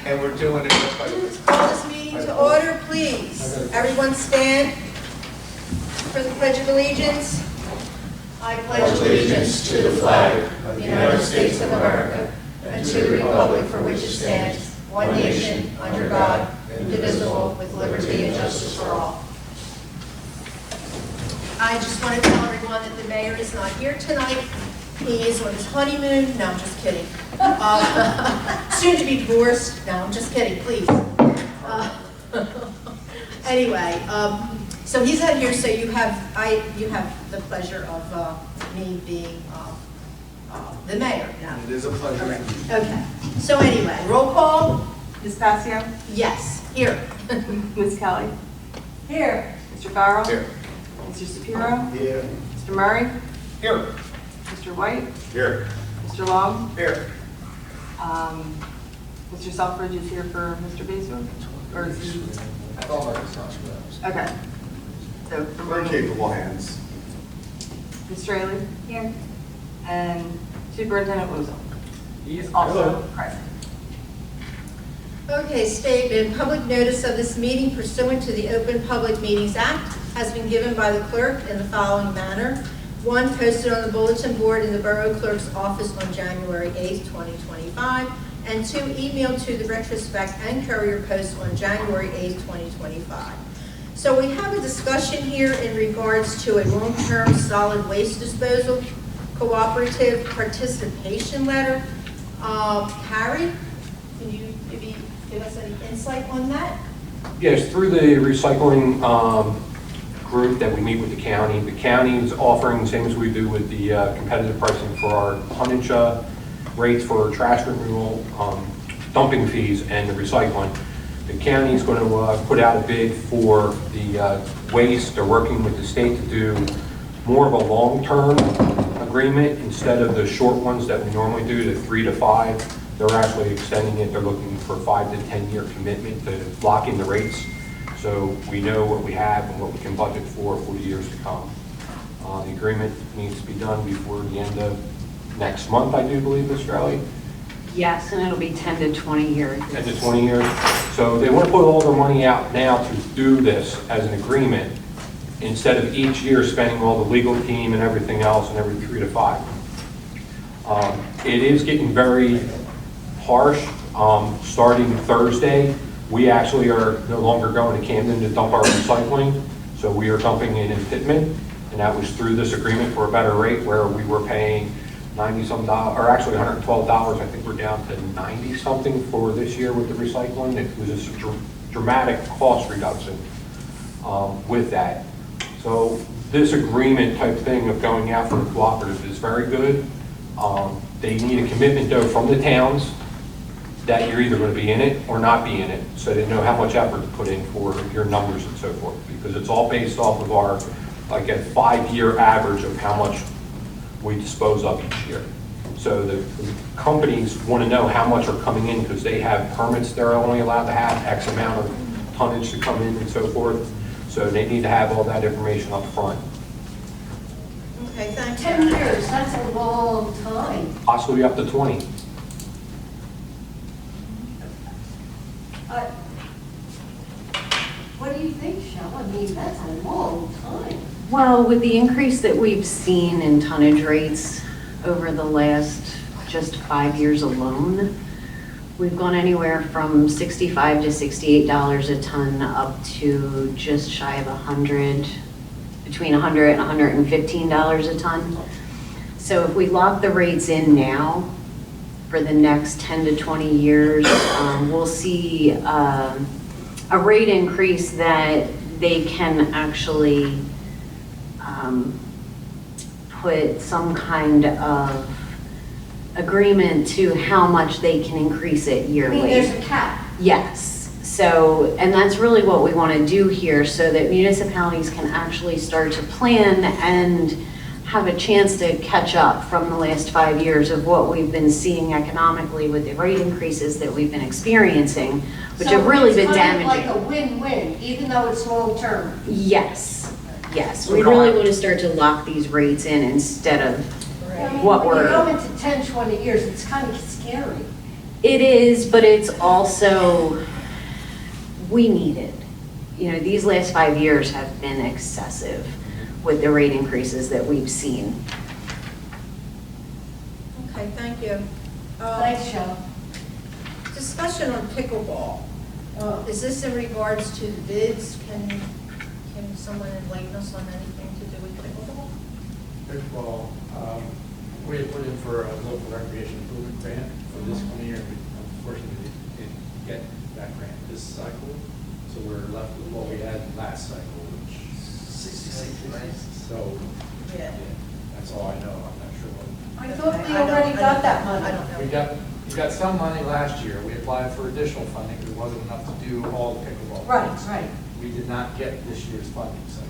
And we're doing it just like Let's call this meeting to order, please. Everyone stand for the Pledge of Allegiance. I pledge allegiance to the flag of the United States of America and to the republic for which it stands, one nation, under God, indivisible, with liberty and justice for all. I just want to tell everyone that the mayor is not here tonight. He is on his honeymoon. No, I'm just kidding. Soon to be divorced. No, I'm just kidding, please. Anyway, so he's not here, so you have the pleasure of me being the mayor now. It is a pleasure. Okay. So anyway, roll call. Ms. Passio? Yes, here. Ms. Kelly? Here. Mr. Farrell? Here. Mr. Shapiro? Here. Mr. Murray? Here. Mr. White? Here. Mr. Long? Here. Mr. Selfridge is here for Mr. Basu? Or is he? Okay. So, We're capable hands. Ms. Straley? Here. And Superintendent Wozel? He is also present. Okay, statement. Public notice of this meeting pursuant to the Open Public Meetings Act has been given by the clerk in the following manner. 1, posted on the bulletin board in the Borough Clerk's office on January 8th, 2025. And 2, emailed to the Retrospect and Courier Post on January 8th, 2025. So we have a discussion here in regards to a long-term solid waste disposal cooperative participation letter. Carrie, can you maybe give us any insight on that? Yes, through the recycling group that we meet with the county. The county is offering, the same as we do with the competitive pricing for our tonnage rates for trash removal, dumping fees, and the recycling. The county is going to put out a bid for the waste. They're working with the state to do more of a long-term agreement instead of the short ones that we normally do, the 3 to 5. They're actually extending it. They're looking for 5 to 10-year commitment to lock in the rates, so we know what we have and what we can budget for the years to come. The agreement needs to be done before the end of next month, I do believe, Mr. Alley. Yes, and it'll be 10 to 20 years. 10 to 20 years. So they want to put all their money out now to do this as an agreement instead of each year spending all the legal team and everything else and every 3 to 5. It is getting very harsh. Starting Thursday, we actually are no longer going to Camden to dump our recycling. So we are dumping it in Pittman, and that was through this agreement for a better rate where we were paying $90-some, or actually $112. I think we're down to 90-something for this year with the recycling. It was a dramatic cost reduction with that. So this agreement type thing of going out for the cooperative is very good. They need a commitment though from the towns that you're either going to be in it or not be in it, so they know how much effort to put in for your numbers and so forth, because it's all based off of our, like, a 5-year average of how much we dispose of each year. So the companies want to know how much are coming in because they have permits they're only allowed to have X amount of tonnage to come in and so forth. So they need to have all that information up front. Okay, thank you. 10 years, that's a long time. Possibly up to 20. What do you think, Shel? I mean, that's a long time. Well, with the increase that we've seen in tonnage rates over the last just 5 years alone, we've gone anywhere from $65 to $68 a ton up to just shy of 100, between $100 and $115 a ton. So if we lock the rates in now for the next 10 to 20 years, we'll see a rate increase that they can actually put some kind of agreement to how much they can increase it yearly. I mean, there's a cap. Yes. So, and that's really what we want to do here so that municipalities can actually start to plan and have a chance to catch up from the last 5 years of what we've been seeing economically with the rate increases that we've been experiencing, which have really been damaging. So it's kind of like a win-win, even though it's long-term. Yes, yes. We really want to start to lock these rates in instead of I mean, what when you we're... go into 10, 20 years, it's kind of scary. It is, but it's also, we need it. You know, these last 5 years have been excessive with the rate increases that we've seen. Okay, thank you. Thanks, Sean. Discussion on pickleball. Is this in regards to the bids? Can someone enlighten us on anything to do with pickleball? Well, we had put in for a local recreation improvement grant for this one year, and we unfortunately didn't get that grant this cycle. So we're left with what we had last cycle, which. 66, right? So, Yeah. that's all I know. I'm not sure what. I thought we already got that money. I don't know. We got some money last year. We applied for additional funding. It wasn't enough to do all the pickleball. Right, games. right. We did not get this year's funding, so.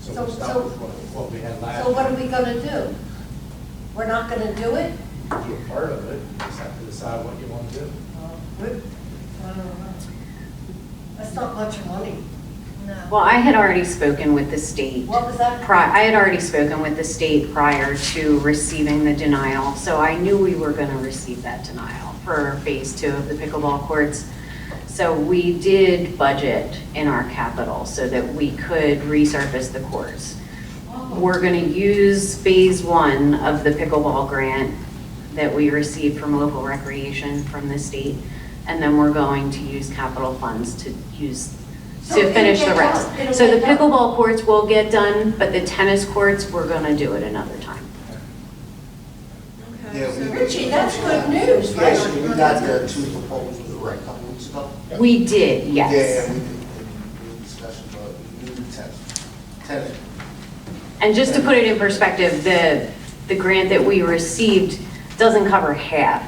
So So- we're stuck so- with what we had last year. So what are we gonna do? We're not gonna do it? Do a part of it, you just have to decide what you want to do. Good. I don't know. That's not much money. No. Well, I had already spoken with the state. What was that? I had already spoken with the state prior to receiving the denial, so I knew we were going to receive that denial for phase 2 of the pickleball courts. So we did budget in our capital so that we could resurface the courts. Oh. We're going to use phase 1 of the pickleball grant that we received from local recreation from the state, and then we're going to use capital funds to So it'll finish the get rest. done. It'll So the get done. pickleball courts will get done, but the tennis courts, we're going to do it another time. Okay, Yeah, so- Richie, that's good news, right? Actually, we got the 2 proposals right a couple weeks ago. We did, yes. Yeah, we did discussion about new tennis. And just to put it in perspective, the grant that we received doesn't cover half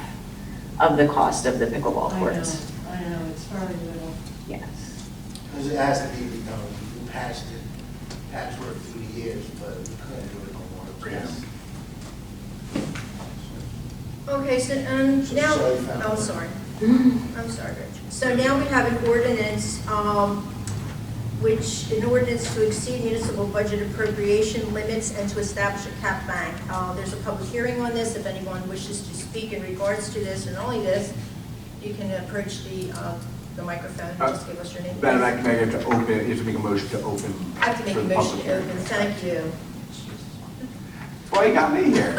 of the cost of the pickleball I courts. know, it's very little. Yes. Because it has to be redone. We patchwork through the years, but we couldn't do it no more. Yes. Okay, so, So now, sorry, Fran. oh, sorry. I'm sorry, Rich. So now we have an ordinance, an ordinance to exceed municipal budget appropriation limits and to establish a cap bank. There's a public hearing on this. If anyone wishes to speak in regards to this and only this, you can approach the microphone and just give us your name. Madam Acting Mayor, to open, you have to make a motion to open. I have to make for a the motion public to hearing. open. Thank you. Well, you got me here.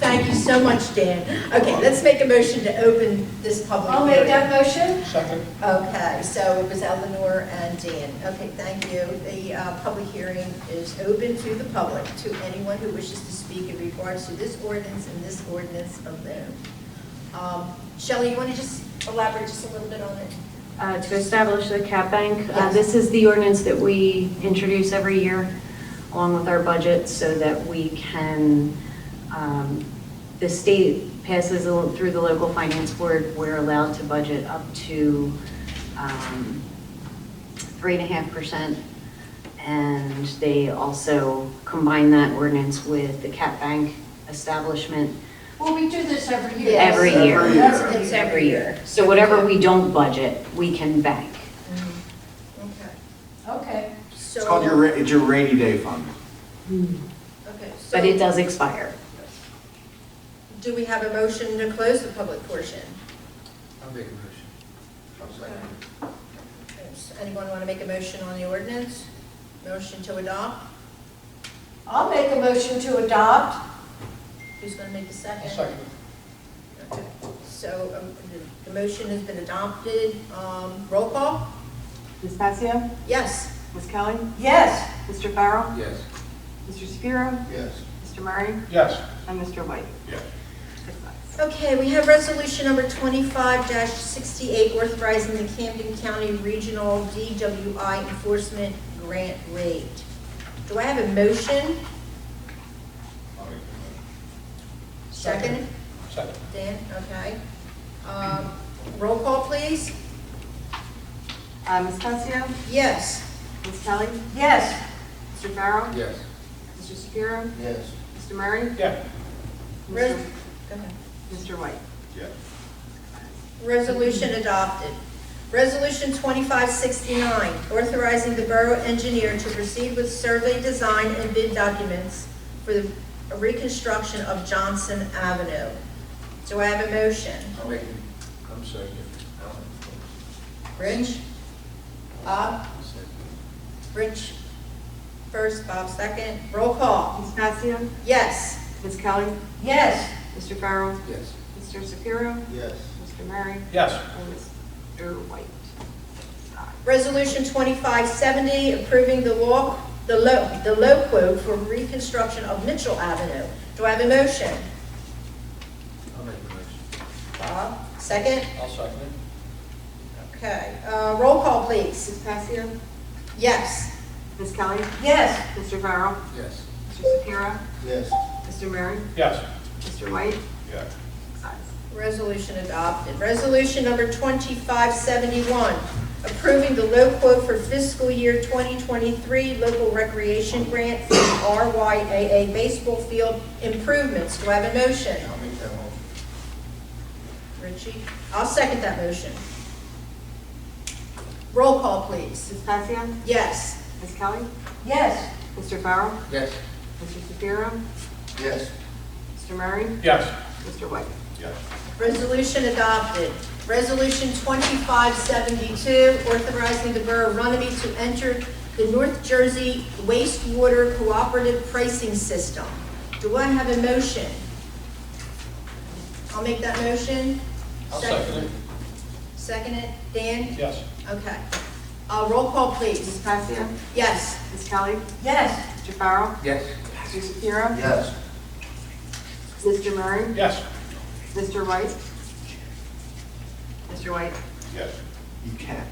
Thank you so much, Dan. Okay, let's make a motion to open this public I'll hearing. make that motion. Second. Okay, so it was Eleanor and Dan. Okay, thank you. The public hearing is open to the public, to anyone who wishes to speak in regards to this ordinance and this ordinance alone. Shelley, you want to just elaborate just a little bit on it? To establish the cap bank, Yes. this is the ordinance that we introduce every year along with our budget so that we can, the state passes through the local finance board, we're allowed to budget up to 3.5%. And they also combine that ordinance with the cap bank establishment Well, we do this every year. Yes. every year. Every year. It's every year. So whatever we don't budget, we can bank. Okay. Okay. So. It's called it's your rainy day fund. Okay, But it so does expire. do we have a motion to close the public portion? I'll make a motion. Does anyone want to make a motion on the ordinance? Motion to adopt? I'll make a motion to adopt. Who's going to make the second? Second. Okay, so the motion has been adopted. Roll call? Ms. Passio? Yes. Ms. Kelly? Yes. Mr. Farrell? Yes. Mr. Shapiro? Yes. Mr. Murray? Yes. And Mr. White? Yes. 6 ayes. Okay, we have resolution number 25-68, authorizing the Camden County Regional DWI Enforcement Grant Rate. Do I have a motion? Second? Second. Dan, okay. Roll call, please. Ms. Passio? Yes. Ms. Kelly? Yes. Mr. Farrell? Yes. Mr. Shapiro? Yes. Mr. Murray? Yeah. Res- Mr. go ahead. Mr. White? Yes. Resolution adopted. Resolution 2569, authorizing the borough engineer to proceed with survey design and bid documents for the reconstruction of Johnson Avenue. Do I have a motion? I'll make it, I'm sorry. Rich? Bob? Rich first, Bob second. Roll call. Ms. Passione? Yes. Ms. Kelly? Yes. Mr. Farrell? Yes. Mr. Shapiro? Yes. Mr. Murray? Yes. And Mr. White? Resolution 2570, approving the low quote for reconstruction of Mitchell Avenue. Do I have a motion? I'll make the motion. Bob, second? I'll second it. Okay, roll call, please. Ms. Passione? Yes. Ms. Kelly? Yes. Mr. Farrell? Yes. Mr. Shapiro? Yes. Mr. Murray? Yes. Mr. White? Yes. Resolution adopted. Resolution number 2571, approving the low quote for fiscal year 2023 local recreation grant for RYAA baseball field improvements. Do I have a motion? I'll make that motion. Richie? I'll second that motion. Roll call, please. Ms. Passione? Yes. Ms. Kelly? Yes. Mr. Farrell? Yes. Mr. Shapiro? Yes. Mr. Murray? Yes. Mr. White? Yes. Resolution adopted. Resolution 2572, authorizing the Borough of Runnemede to enter the North Jersey Wastewater Cooperative Pricing System. Do I have a motion? I'll make that motion. I'll second it. Second it. Dan? Yes. Okay. Roll call, Ms. please. Passione? Yes. Ms. Kelly? Yes. Mr. Farrell? Yes. Mr. Shapiro? Yes. Mr. Murray? Yes. Mr. White? Mr. White? Yes. You can.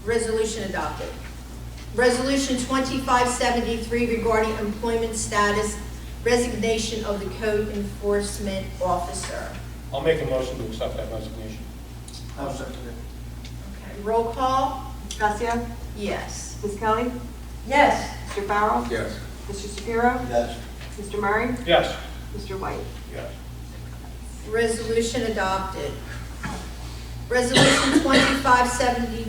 Resolution adopted. Resolution 2573 regarding employment status, resignation of the code enforcement officer. I'll make a motion to accept that resignation. I'll second it. Okay, roll call? Ms. Passione? Yes. Ms. Kelly? Yes. Mr. Farrell? Yes. Mr. Shapiro? Yes. Mr. Murray? Yes. Mr. White? Yes. Resolution adopted. Resolution 2570,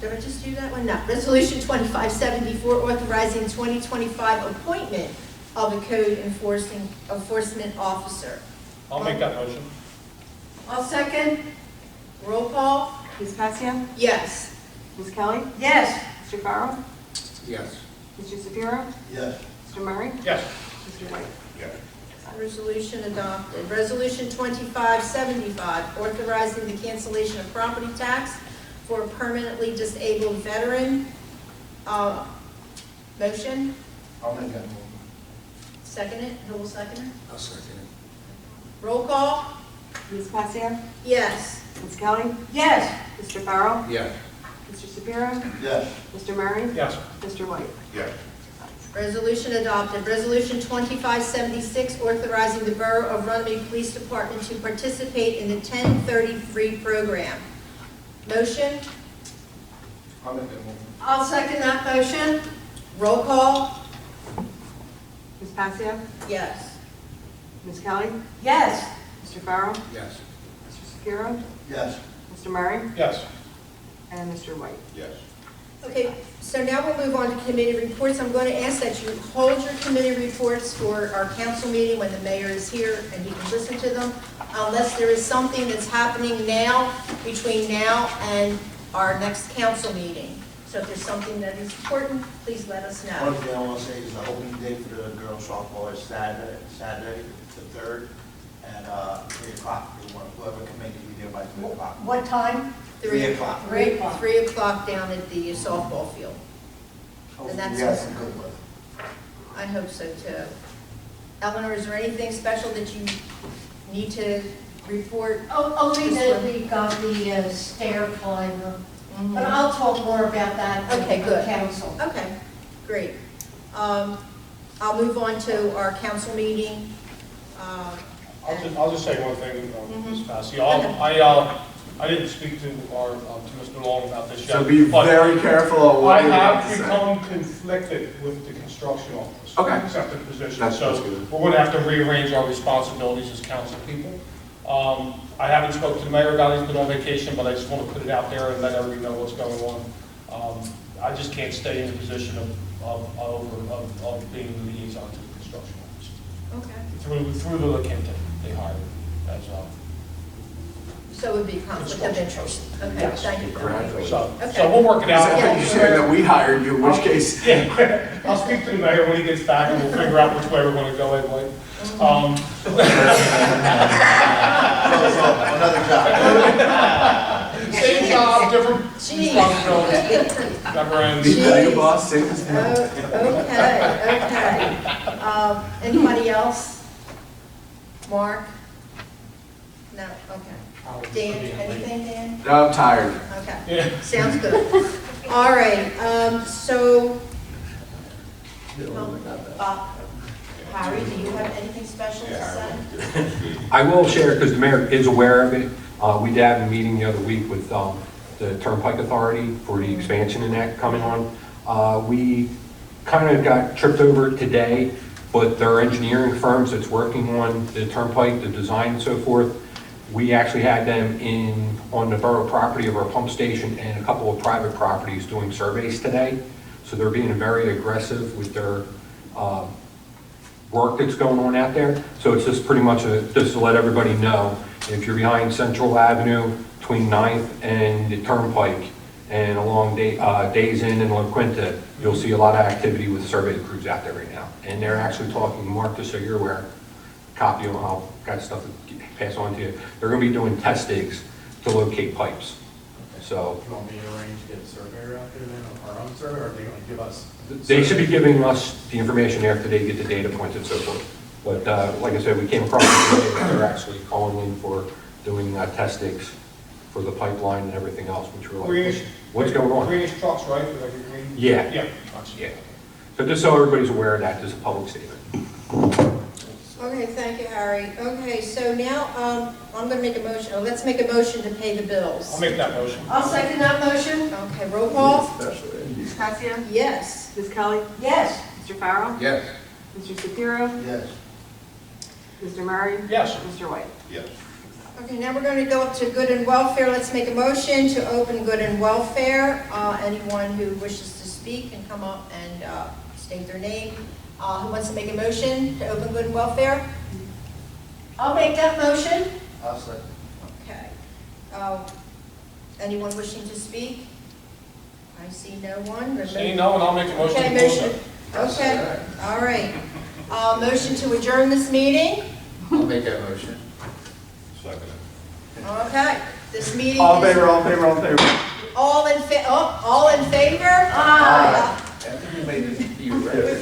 did I just do that one? No. Resolution 2574, authorizing 2025 appointment of a code enforcement officer. I'll make that motion. I'll second. Roll call? Ms. Passione? Yes. Ms. Kelly? Yes. Mr. Farrell? Yes. Mr. Shapiro? Yes. Mr. Murray? Yes. Mr. White? Yes. Resolution adopted. Resolution 2575, authorizing the cancellation of property tax for a permanently disabled veteran. Motion? I'll make that motion. Second it? Who will second it? I'll second it. Roll call? Ms. Passione? Yes. Ms. Kelly? Yes. Mr. Farrell? Yes. Mr. Shapiro? Yes. Mr. Murray? Yes. Mr. White? Yes. Resolution adopted. Resolution 2576, authorizing the Borough of Runnemede Police Department to participate in the 1033 program. Motion? I'll make that motion. I'll second that motion. Roll call? Ms. Passione? Yes. Ms. Kelly? Yes. Mr. Farrell? Yes. Mr. Shapiro? Yes. Mr. Murray? Yes. And Mr. White? Yes. Okay, so now we'll move on to committee reports. I'm going to ask that you hold your committee reports for our council meeting when the mayor is here and he can listen to them, unless there is something that's happening now, between now and our next council meeting. So if there's something that is important, please let us One know. thing I want to say is the opening day for the girls softball is Saturday, the 3rd, at 3 o'clock. Whoever can make it, be there by 3 o'clock. What time? 3 o'clock. 3 o'clock. 3 o'clock down at the softball field. Hopefully that's- we have some good weather. I hope so too. Eleanor, is there anything special that you need to report? Oh, only that we got the stair climber, but I'll talk more about that Okay, at good. the council. Okay, great. I'll move on to our council meeting. I'll just say one thing, Ms. Passione. Okay. I didn't speak to Mr. Long about this yet. So be but very careful of I what you're about have to say. become conflicted with the construction office. Okay. Accepted position, That's so good. we're going to have to rearrange our responsibilities as council people. I haven't spoken to the mayor about it, he's been on vacation, but I just want to put it out there and let everybody know what's going on. I just can't stay in the position of being the liaison to the construction office. Okay. Through the Lickington, they hired as well. So it would be conflict of interest. Okay, Yes. thank you. Congratulations. So Okay. we'll work it out. Except you said that we hired you, in which case. Yeah, I'll speak to the mayor when he gets back and we'll figure out which way we're gonna go anyway. Another job. Same job, different Gee. responsibility. Never ends. The new boss, same as Oh, okay, okay. Anybody else? Mark? No, okay. Dan, anything, Dan? No, I'm tired. Okay, Yeah. sounds good. All right, so, Harry, do you have anything special to say? I will share, because the mayor is aware of it. We did have a meeting the other week with the Turnpike Authority for the expansion in that coming on. We kind of got tripped over today, but their engineering firms that's working on the Turnpike, the design and so forth, we actually had them on the borough property of our pump station and a couple of private properties doing surveys today. So they're being very aggressive with their work that's going on out there. So it's just pretty much just to let everybody know, if you're behind Central Avenue between 9th and the Turnpike and along Days Inn and La Quinta, you'll see a lot of activity with survey crews out there right now. And they're actually talking, Mark, just so you're aware, copy them, I'll got stuff to pass on to you. They're going to be doing test digs to locate pipes. So Do you want me to arrange to get a surveyor out there then, our own surveyor, or are they going to give us? they should be giving us the information after they get the data points and so forth. But like I said, we came across it today that they're actually calling in for doing test digs for the pipeline and everything else, which we're like, Greenish. what's going on? Greenish trucks, right? Like a green? Yeah. Yeah. Gotcha. Yeah. So just so everybody's aware of that, just a public statement. Okay, thank you, Harry. Okay, so now, I'm gonna make a motion, let's make a motion to pay the bills. I'll make that motion. I'll second that motion. Okay, roll call? Ms. Cassia? Yes. Ms. Kelly? Yes. Mr. Farrell? Yes. Mr. Shapiro? Yes. Mr. Murray? Yes. Mr. White? Yes. Okay, now we're gonna go up to good and welfare. Let's make a motion to open good and welfare. Anyone who wishes to speak can come up and state their name. Who wants to make a motion to open good and welfare? I'll make that motion. I'll second. Okay. Anyone wishing to speak? I see no one. Seeing no one, I'll make a motion to Okay, close motion. it. Okay, all right. Motion to adjourn this meeting? I'll make that motion. Okay, this meeting All in is... favor, all in favor, all in favor. All in favor? I think you made it, you ready.